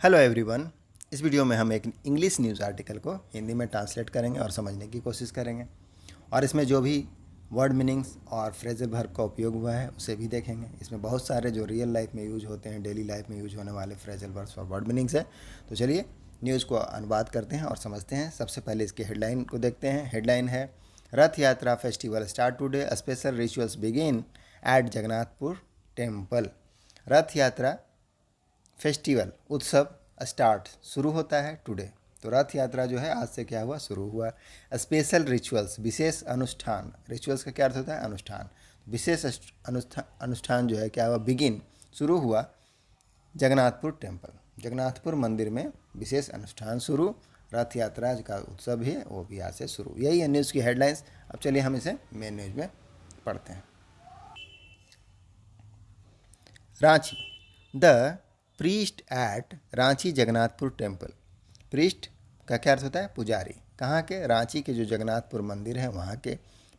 Hello everyone. इस video में हम एक इंग्लिश न्यूज़ आर्टिकल को हिंदी में ट्रांसलेट करेंगे और समझने की कोशिश करेंगे और इसमें जो भी वर्ड मीनिंग्स और फ्रेजल वर्ब का उपयोग हुआ है उसे भी देखेंगे। इसमें बहुत सारे जो रियल लाइफ में यूज होते हैं, डेली लाइफ में यूज होने वाले फ्रेजल वर्ब्स और वर्ड मीनिंग्स है। तो चलिए न्यूज़ को अनुवाद करते हैं और समझते हैं। सबसे पहले इसकी हेडलाइन को देखते हैं। हेडलाइन है, रथ यात्रा festival start today, special rituals begin eight Jagannathpur temple. रथ यात्रा फेस्टिवल उत्सव स्टार्ट शुरू होता है टुडे। तो रथ यात्रा जो है आज से क्या हुआ, शुरू हुआ। स्पेशल रिचुअल्स विशेष अनुष्ठान, रिचुअल्स का क्या अर्थ होता है, अनुष्ठान। विशेष अनुष्ठान जो है क्या हुआ, बिगिन शुरू हुआ जगन्नाथपुर टेम्पल, जगन्नाथपुर मंदिर में विशेष अनुष्ठान शुरू। रथ यात्रा का उत्सव है वो भी आज से शुरू। यही है न्यूज़ की हेडलाइंस। अब चलिए हम इसे मेन न्यूज़ में पढ़ते हैं। Ranchi, the priest at Ranchi Jagannathpur temple. Priest का क्या अर्थ होता है, पुजारी। कहाँ के, रांची के जो जगन्नाथपुर मंदिर है वहाँ के।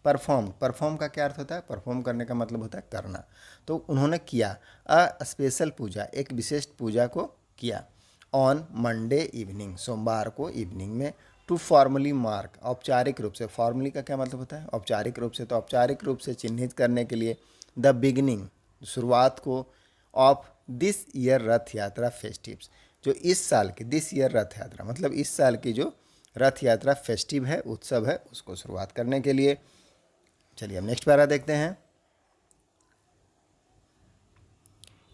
परफॉर्म का क्या अर्थ होता है, परफॉर्म करने का मतलब होता है करना। तो उन्होंने किया अ स्पेशल पूजा, एक विशेष पूजा को किया। ऑन मंडे इवनिंग, सोमवार को इवनिंग में। टू फॉर्मली मार्क, औपचारिक रूप से। फॉर्मली का क्या मतलब होता है, औपचारिक रूप से। तो औपचारिक रूप से चिन्हित करने के लिए द बिगिनिंग, शुरुआत को, ऑफ दिस ईयर रथ यात्रा फेस्टिव्स, जो इस साल की, दिस ईयर रथ यात्रा मतलब इस साल की जो रथ यात्रा फेस्टिव है, उत्सव है, उसको शुरुआत करने के लिए। चलिए अब नेक्स्ट पैरा देखते हैं।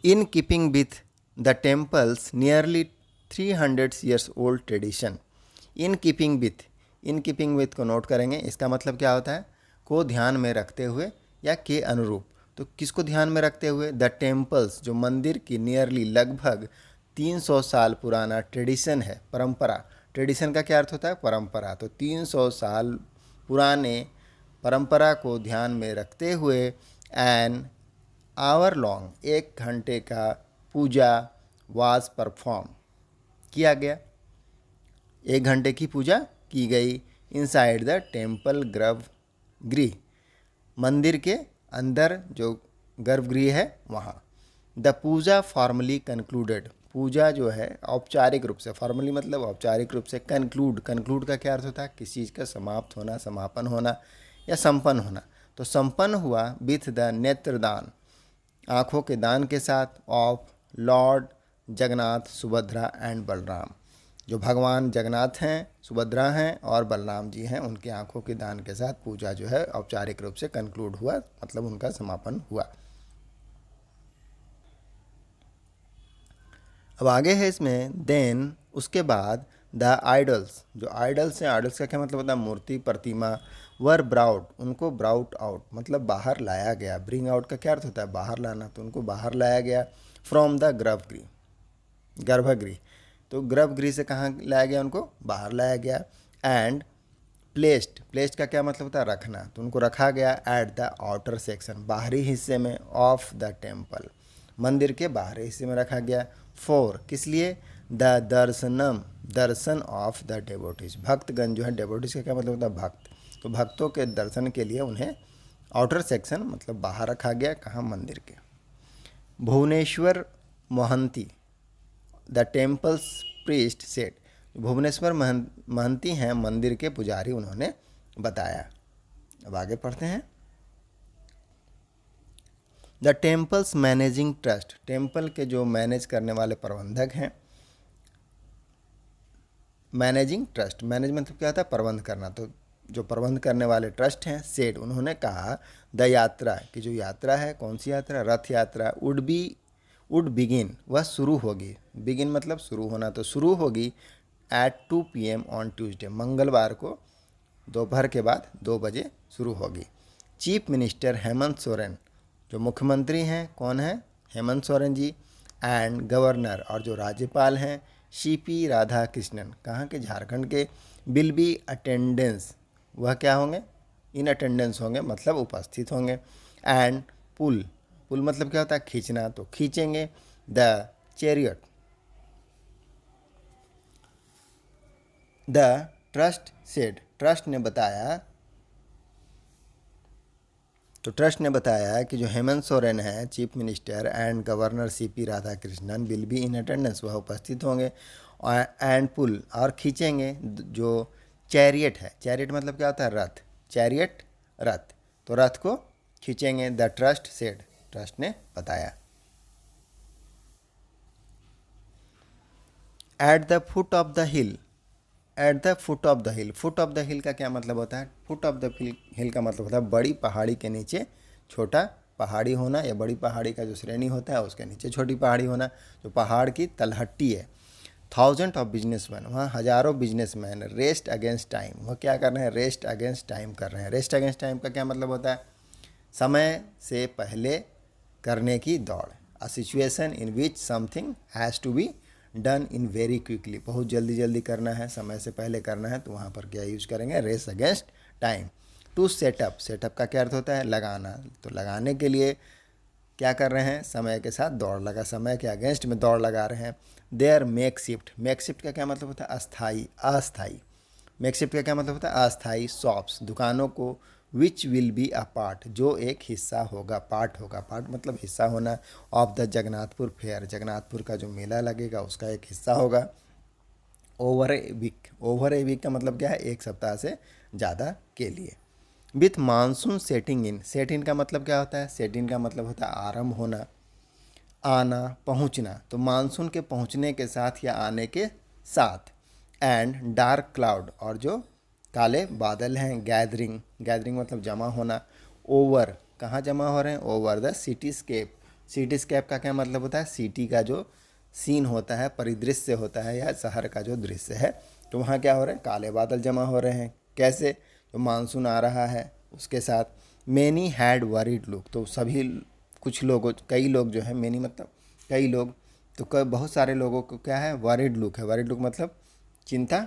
In keeping with the temples nearly 300 years old tradition. In keeping with को नोट करेंगे। इसका मतलब क्या होता है, को ध्यान में रखते हुए या के अनुरूप। तो किसको ध्यान में रखते हुए, द टेम्पल्स जो मंदिर की नियरली लगभग 300 साल पुराना ट्रेडिशन है, परंपरा। ट्रेडिशन का क्या अर्थ होता है, परंपरा। तो 300 साल पुराने परंपरा को ध्यान में रखते हुए एन आवर लॉन्ग, 1 घंटे का पूजा वाज परफॉर्म, किया गया। 1 घंटे की पूजा की गई इनसाइड द टेम्पल गर्भगृह, मंदिर के अंदर जो गर्भगृह है वहाँ। द पूजा फॉर्मली कंक्लूडेड, पूजा जो है औपचारिक रूप से, फॉर्मली मतलब औपचारिक रूप से। कंक्लूड का क्या अर्थ होता है, किसी चीज़ का समाप्त होना, समापन होना या संपन्न होना। तो संपन्न हुआ विथ द नेत्रदान, आँखों के दान के साथ, of Lord Jagannath, Subhadra and Balram, जो भगवान जगन्नाथ हैं, सुभद्रा हैं और बलराम जी हैं, उनके आंखों के दान के साथ पूजा जो है औपचारिक रूप से कंक्लूड हुआ, मतलब उनका समापन हुआ। अब आगे है इसमें, देन उसके बाद, द आइडल्स, जो आइडल्स हैं, आइडल्स का क्या मतलब होता है, मूर्ति, प्रतिमा। वर ब्राउट, उनको ब्राउट आउट मतलब बाहर लाया गया। ब्रिंग आउट का क्या अर्थ होता है, बाहर लाना। तो उनको बाहर लाया गया फ्रॉम द गर्भगृह। तो गर्भगृह से कहाँ लाया गया, उनको बाहर लाया गया। एंड प्लेस्ड का क्या मतलब होता है, रखना। तो उनको रखा गया एट द आउटर सेक्शन, बाहरी हिस्से में, ऑफ द टेम्पल, मंदिर के बाहरी हिस्से में रखा गया। फॉर, किस लिए, द दर्शनम, दर्शन ऑफ द डेवोटीज, भक्तगण जो है, डेवोटीज का क्या मतलब होता है, भक्त। तो भक्तों के दर्शन के लिए उन्हें आउटर सेक्शन मतलब बाहर रखा गया। कहाँ, मंदिर के। Bhubaneswar Mahanti, the temple's priest set, Bhubaneswar Mahanti हैं मंदिर के पुजारी, उन्होंने बताया। अब आगे पढ़ते हैं। The temples managing trust, temple के जो मैनेज करने वाले प्रबंधक हैं। मैनेजिंग ट्रस्ट, मैनेज मतलब क्या होता है, प्रबंध करना। तो जो प्रबंध करने वाले ट्रस्ट हैं, सेठ, उन्होंने कहा द यात्रा, कि जो यात्रा है, कौन सी यात्रा, रथ यात्रा, वुड बिगिन, वह शुरू होगी। बिगिन मतलब शुरू होना, तो शुरू होगी एट 2 PM ऑन ट्यूसडे, मंगलवार को दोपहर के बाद 2 बजे शुरू होगी। चीफ मिनिस्टर हेमंत सोरेन, जो मुख्यमंत्री हैं, कौन है, हेमंत सोरेन जी। एंड गवर्नर, और जो राज्यपाल हैं, CP राधाकृष्णन, कहाँ के, झारखंड के। विल बी अटेंडेंस, वह क्या होंगे, इन अटेंडेंस होंगे मतलब उपस्थित होंगे। एंड पुल मतलब क्या होता है, खींचना। तो खींचेंगे the chariot, the trust said, trust ने बताया तो ट्रस्ट ने बताया कि जो हेमंत सोरेन है chief minister and governor CP Radhakrishnan will be in attendance, वह उपस्थित होंगे एंड पुल और खींचेंगे जो चैरियट है, चैरियट मतलब क्या होता है रथ, चैरियट रथ, तो रथ को खींचेंगे, द ट्रस्ट सेड, ट्रस्ट ने बताया। At the foot of the hill, at the foot of the hill, foot of the हिल का क्या मतलब होता है? फुट ऑफ द हिल का मतलब होता है बड़ी पहाड़ी के नीचे छोटा पहाड़ी होना, या बड़ी पहाड़ी का जो श्रेणी होता है उसके नीचे छोटी पहाड़ी होना, जो पहाड़ की तलहट्टी है। थाउजेंड ऑफ बिजनेसमैन, वहाँ हज़ारों बिजनेसमैन रेस्ट अगेंस्ट टाइम, वह क्या कर रहे हैं? रेस्ट अगेंस्ट टाइम कर रहे हैं। रेस्ट अगेंस्ट टाइम का क्या मतलब होता है? समय से पहले करने की दौड़, a situation in which something has to be done in very quickly, बहुत जल्दी जल्दी करना है, समय से पहले करना है, तो वहाँ पर क्या यूज करेंगे? Race against time. To set up, set up का क्या अर्थ होता है? लगाना, तो लगाने के लिए क्या कर रहे हैं? समय के साथ दौड़ लगा, समय के अगेंस्ट में दौड़ लगा रहे हैं। Their makeshift, makeshift का क्या मतलब होता है? अस्थाई, अस्थाई। मेक शिफ्ट का क्या मतलब होता है? अस्थाई शॉप्स, दुकानों को, which will be a part, जो एक हिस्सा होगा, पार्ट होगा, पार्ट मतलब हिस्सा होना, of the Jagannathpur fair, Jagannathpur का जो मेला लगेगा उसका एक हिस्सा होगा। Over a week, over a week का मतलब क्या है? एक सप्ताह से ज़्यादा के लिए। With monsoon setting in, set in का मतलब क्या होता है? सेट इन का मतलब होता है आरंभ होना, आना, पहुंचना, तो मानसून के पहुंचने के साथ या आने के साथ। एंड डार्क क्लाउड, और जो काले बादल हैं, गैदरिंग, गैदरिंग मतलब जमा होना, ओवर, कहाँ जमा हो रहे हैं? Over the cityscape, cityscape का क्या मतलब होता है? सिटी का जो सीन होता है, परिदृश्य होता है, या शहर का जो दृश्य है, तो वहाँ क्या हो रहे हैं? काले बादल जमा हो रहे हैं। कैसे? तो मानसून आ रहा है उसके साथ। मैनी हैड वरीड लुक, तो सभी, कुछ लोगों, कई लोग जो है, मैनी मतलब कई लोग, तो बहुत सारे लोगों को क्या है? वरीड लुक है। वरीड लुक मतलब चिंता,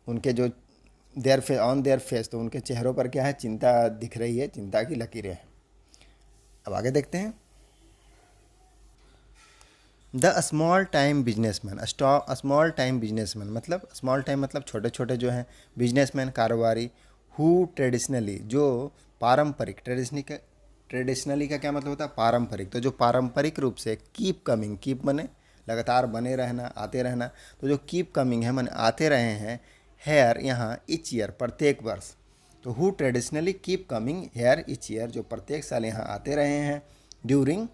उनके जो देयर फे ऑन देयर फेस, तो उनके चेहरों पर क्या है? चिंता दिख रही है, चिंता की लकीरें हैं। अब आगे देखते हैं। The small time businessman, small time businessman मतलब, स्मॉल टाइम मतलब छोटे छोटे जो हैं बिजनेसमैन, कारोबारी, हु ट्रेडिशनली, जो पारंपरिक, ट्रेडिशनली का क्या मतलब होता है? पारंपरिक, तो जो पारंपरिक रूप से कीप कमिंग, कीप मने लगातार बने रहना, आते रहना, तो जो कीप कमिंग है मने आते रहे हैं, हेयर यहाँ इच ईयर, प्रत्येक वर्ष, तो who traditionally keep coming here etch year, जो प्रत्येक साल यहाँ आते रहे हैं, ड्यूरिंग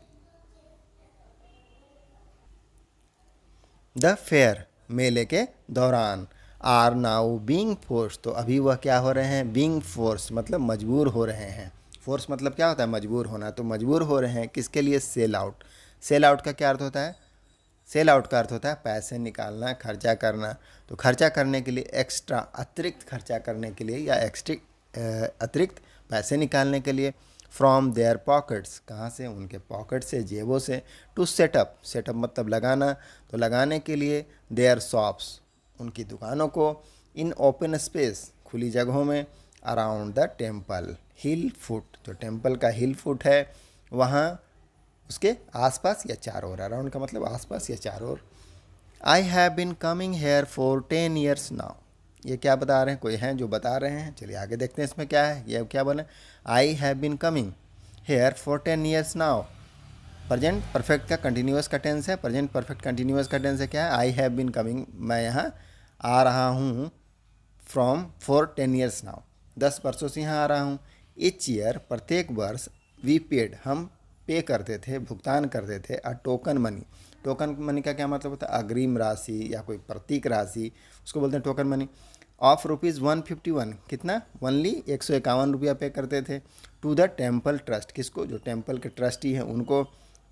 द फेयर, मेले के दौरान, आर नाउ बींग फोर्स, तो अभी वह क्या हो रहे हैं? बींग फोर्स मतलब मजबूर हो रहे हैं। फोर्स मतलब क्या होता है? मजबूर होना, तो मजबूर हो रहे हैं किसके लिए? Sell out. सेल आउट का क्या अर्थ होता है? सेल आउट का अर्थ होता है पैसे निकालना, खर्चा करना, तो खर्चा करने के लिए, एक्स्ट्रा अतिरिक्त खर्चा करने के लिए, या अतिरिक्त पैसे निकालने के लिए, फ्रॉम देयर पॉकेट्स, कहाँ से? उनके पॉकेट से, जेबों से। टू सेटअप, सेटअप मतलब लगाना, तो लगाने के लिए, देयर शॉप्स, उनकी दुकानों को, इन ओपन स्पेस, खुली जगहों में, around the temple hill foot, तो टेम्पल का हिल फुट है वहाँ, उसके आसपास या चारों ओर, अराउंड का मतलब आसपास या चारों ओर। I have been coming here for 10 years now, ये क्या बता रहे हैं? कोई हैं जो बता रहे हैं? चलिए आगे देखते हैं इसमें क्या है। ये क्या बोले? आई have been coming here for 10 years now, present perfect का कंटिन्यूस का टेंस है, प्रेजेंट परफेक्ट कंटिन्यूस का टेंस है क्या है? आई हैव बिन कमिंग, मैं यहाँ आ रहा हूँ, फ्रॉम फॉर 10 years नाउ, 10 वर्षों से यहाँ आ रहा हूँ। इच ईयर, प्रत्येक वर्ष, वी पेड, हम पे करते थे, भुगतान करते थे, a token money, token money का क्या मतलब होता है? अग्रिम राशि या कोई प्रतीक राशि, उसको बोलते हैं टोकन मनी। ऑफ ₹151, कितना? ओनली 151 रुपया पे करते थे। टू द टेम्पल ट्रस्ट, किसको? जो टेम्पल के ट्रस्टी हैं उनको।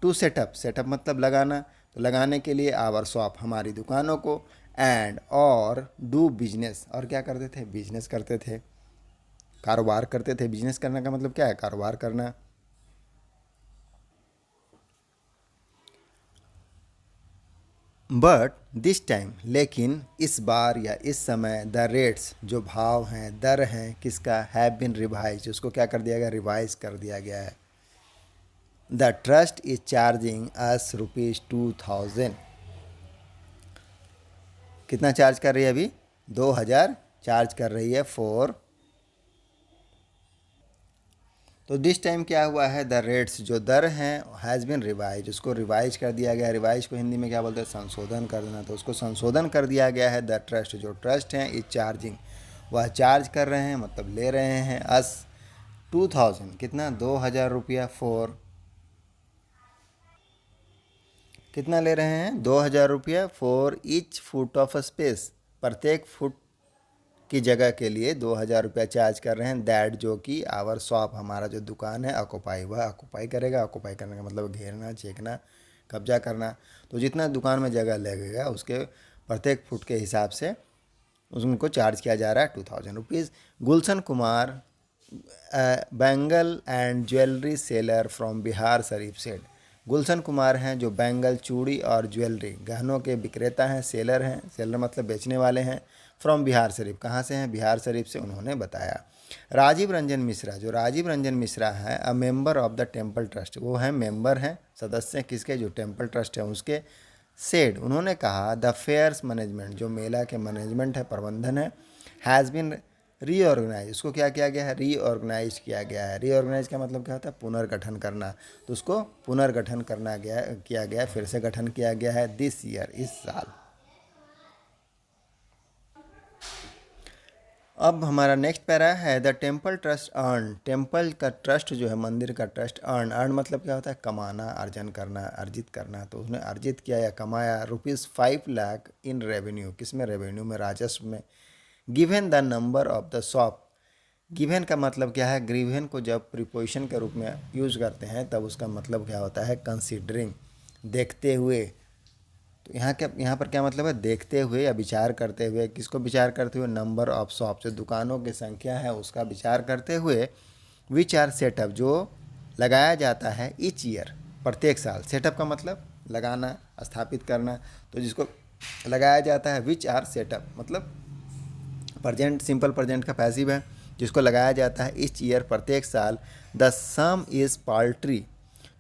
टू सेटअप, सेटअप मतलब लगाना, तो लगाने के लिए, आवर शॉप, हमारी दुकानों को, एंड और डू बिजनेस, और क्या करते थे? बिजनेस करते थे, कारोबार करते थे। बिजनेस करने का मतलब क्या है? कारोबार करना। बट दिस टाइम, लेकिन इस बार या इस समय, द रेट्स, जो भाव हैं, दर हैं, किसका? हैव बिन रिवाइज, उसको क्या कर दिया गया? रिवाइज कर दिया गया है। द ट्रस्ट इज चार्जिंग अस ₹2000, कितना चार्ज कर रही है अभी? 2000 चार्ज कर रही है फॉर तो दिस टाइम क्या हुआ है, द रेट्स जो दर हैं हैज़ बिन रिवाइज, उसको रिवाइज कर दिया गया है। रिवाइज को हिंदी में क्या बोलते हैं, संशोधन कर देना, तो उसको संशोधन कर दिया गया है। द ट्रस्ट जो ट्रस्ट हैं इज चार्जिंग, वह चार्ज कर रहे हैं मतलब ले रहे हैं अस 2000 कितना 2000 रुपया फॉर, कितना ले रहे हैं 2000 रुपया for each foot of space, प्रत्येक फुट की जगह के लिए 2000 रुपया चार्ज कर रहे हैं। दैट जो कि आवर शॉप हमारा जो दुकान है ऑक्यूपाई, वह ऑक्यूपाई करेगा। ऑक्यूपाई करने का मतलब घेरना, चेकना, कब्जा करना। तो जितना दुकान में जगह लगेगा उसके प्रत्येक फुट के हिसाब से उनको चार्ज किया जा रहा है 2000 rupees. Gulshan Kumar bangle and jewellery seller from Bihar Sharif said, Gulshan Kumar हैं जो बैंगल, चूड़ी और ज्वेलरी गहनों के विक्रेता हैं, सेलर हैं, सेलर मतलब बेचने वाले हैं, फ्रॉम बिहार शरीफ, कहाँ से हैं, बिहार शरीफ से, उन्होंने बताया। राजीव रंजन मिश्रा, जो राजीव रंजन मिश्रा हैं a member of the temple trust, वो हैं मेंबर हैं, सदस्य हैं किसके, जो टेम्पल ट्रस्ट है उसके। सेड उन्होंने कहा द फेयर्स मैनेजमेंट, जो मेला के मैनेजमेंट है, प्रबंधन है, हैज़ बिन रीऑर्गेनाइज, उसको क्या किया गया है, रीऑर्गेनाइज किया गया है। रीऑर्गेनाइज का मतलब क्या होता है, पुनर्गठन करना, तो उसको पुनर्गठन करना किया गया, फिर से गठन किया गया है दिस ईयर, इस साल। अब हमारा नेक्स्ट पैरा है the temple trust earn, temple का ट्रस्ट जो है, मंदिर का ट्रस्ट अर्न, अर्न मतलब क्या होता है, कमाना, अर्जन करना, अर्जित करना, तो उसने अर्जित किया या कमाया ₹5 लाख इन रेवेन्यू, किस में, रेवेन्यू में, राजस्व में। Given the number of the shop, given का मतलब क्या है, गिवन को जब प्रीपोजिशन के रूप में यूज करते हैं तब उसका मतलब क्या होता है, कंसीडरिंग, देखते हुए। तो यहाँ पर क्या मतलब है, देखते हुए या विचार करते हुए, किसको विचार करते हुए, नंबर ऑफ शॉप, जो दुकानों की संख्या है उसका विचार करते हुए। विच आर सेटअप, जो लगाया जाता है ईच ईयर, प्रत्येक साल, सेटअप का मतलब लगाना, स्थापित करना, तो जिसको लगाया जाता है, विच आर सेटअप मतलब प्रेजेंट, सिंपल प्रेजेंट का पैसिव है, जिसको लगाया जाता है ईच ईयर, प्रत्येक साल। द सम इज़ पाल्ट्री,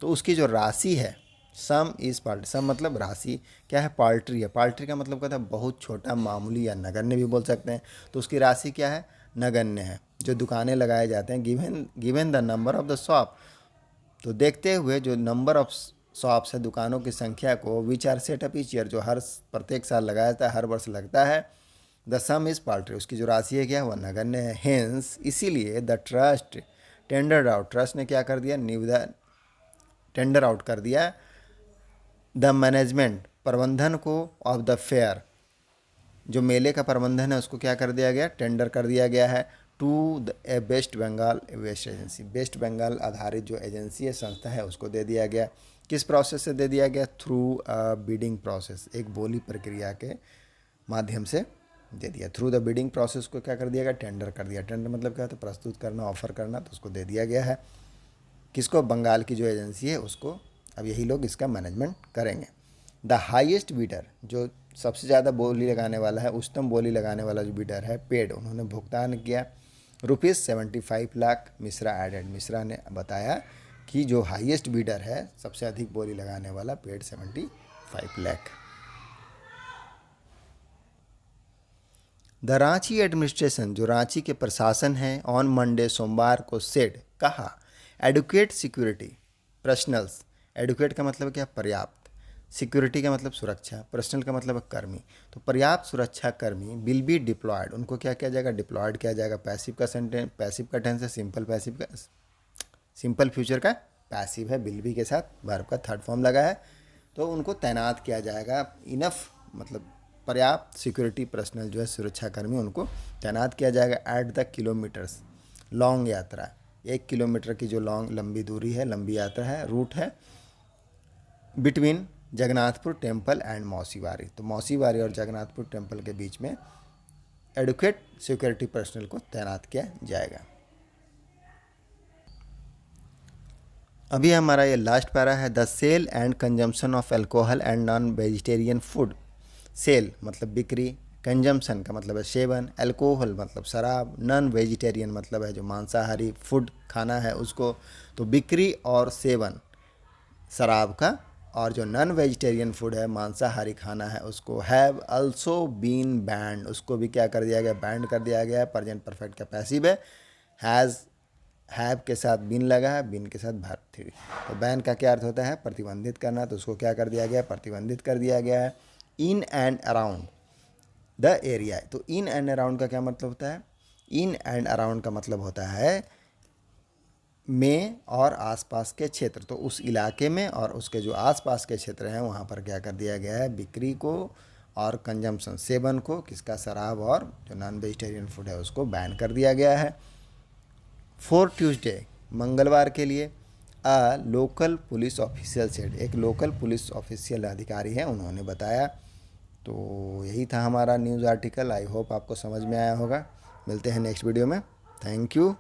तो उसकी जो राशि है, सम इज़ पाल्ट्री, सम मतलब राशि, क्या है, पाल्ट्री है। पाल्ट्री का मतलब कहता है बहुत छोटा, मामूली या नगण्य भी बोल सकते हैं, तो उसकी राशि क्या है, नगण्य है। जो दुकानें लगाए जाते हैं, given the number of the shop, तो देखते हुए जो नंबर ऑफ शॉप्स है, दुकानों की संख्या को, which are set up each year, जो हर प्रत्येक साल लगाया जाता है, हर वर्ष लगता है। द सम इज़ पाल्ट्री, उसकी जो राशि है क्या, वह नगण्य है। हेंस इसीलिए the trust tendered out, trust ने क्या कर दिया, निविदा, टेंडर आउट कर दिया द मैनेजमेंट, प्रबंधन को, ऑफ द फेयर, जो मेले का प्रबंधन है उसको क्या कर दिया गया, टेंडर कर दिया गया है, to the West Bengal based agency, West Bengal आधारित जो एजेंसी है, संस्था है, उसको दे दिया गया। किस प्रोसेस से दे दिया गया, थ्रू अ बिडिंग प्रोसेस, एक बोली प्रक्रिया के माध्यम से दे दिया। थ्रू द बिडिंग प्रोसेस को क्या कर दिया गया, टेंडर कर दिया। टेंडर मतलब क्या होता है, प्रस्तुत करना, ऑफर करना, तो उसको दे दिया गया है। किसको, बंगाल की जो एजेंसी है उसको। अब यही लोग इसका मैनेजमेंट करेंगे। द हाईएस्ट बीडर, जो सबसे ज़्यादा बोली लगाने वाला है, उच्चतम बोली लगाने वाला जो बीडर है, पेड, उन्होंने भुगतान किया ₹75 लाख। मिश्रा एडेड, मिश्रा ने बताया कि जो हाईएस्ट बीडर है, सबसे अधिक बोली लगाने वाला, paid 75 lakh. The Ranchi administration, जो रांची के प्रशासन है, ऑन मंडे, सोमवार को, सेड, कहा, एडुकेट सिक्योरिटी पर्सनल्स, एडुकेट का मतलब क्या, पर्याप्त, सिक्योरिटी का मतलब सुरक्षा, पर्सनल का मतलब कर्मी, तो पर्याप्त सुरक्षा कर्मी विल बी डिप्लॉयड, उनको क्या किया जाएगा, डिप्लॉयड किया जाएगा। पैसिव का सेंटेंस, पैसिव का टेंस है सिंपल, पैसिव का, सिंपल फ्यूचर का पैसिव है, विल बी के साथ वर्ब का थर्ड फॉर्म लगा है, तो उनको तैनात किया जाएगा। इनफ मतलब पर्याप्त सिक्योरिटी पर्सनल जो है, सुरक्षाकर्मी, उनको तैनात किया जाएगा। एट द किलोमीटर्स, लॉन्ग यात्रा, 1 किलोमीटर की जो लंबी दूरी है, लंबी यात्रा है, रूट है, बिटवीन जगन्नाथपुर टेम्पल एंड मौसीवारी, तो मौसीवारी और जगन्नाथपुर टेम्पल के बीच में एडुकेट सिक्योरिटी पर्सनल को तैनात किया जाएगा। अभी हमारा ये लास्ट पैरा है, the sale and consumption of alcohol and non vegetarian food. Sale मतलब बिक्री, कंजम्पशन का मतलब है सेवन, एल्कोहल मतलब शराब, नॉन वेजिटेरियन मतलब है जो मांसाहारी फूड खाना है उसको, तो बिक्री और सेवन शराब का, और जो नॉन वेजिटेरियन फूड है, मांसाहारी खाना है उसको, हैव अल्सो बीन बैंड, उसको भी क्या कर दिया गया, बैंड कर दिया गया है। प्रेजेंट परफेक्ट का पैसिव है, हैज़ हैव के साथ बीन लगा है, बीन के साथ वर्ब थ्री। तो बैन का क्या अर्थ होता है? प्रतिबंधित करना। तो उसको क्या कर दिया गया? प्रतिबंधित कर दिया गया है। In and around the area. तो इन एंड अराउंड का क्या मतलब होता है? इन एंड अराउंड का मतलब होता है में और आसपास के क्षेत्र। तो उस इलाके में और उसके जो आसपास के क्षेत्र हैं वहाँ पर क्या कर दिया गया है? बिक्री को और कंजम्पशन, सेवन को, किसका? शराब और जो नॉन वेजिटेरियन फूड है उसको बैन कर दिया गया है। फॉर ट्यूसडे, मंगलवार के लिए, लोकल पुलिस ऑफिशियल सेड, एक लोकल पुलिस ऑफिशियल अधिकारी हैं उन्होंने बताया। तो यही था हमारा न्यूज़ आर्टिकल। आई होप आपको समझ में आया होगा। मिलते हैं नेक्स्ट वीडियो में। Thank you.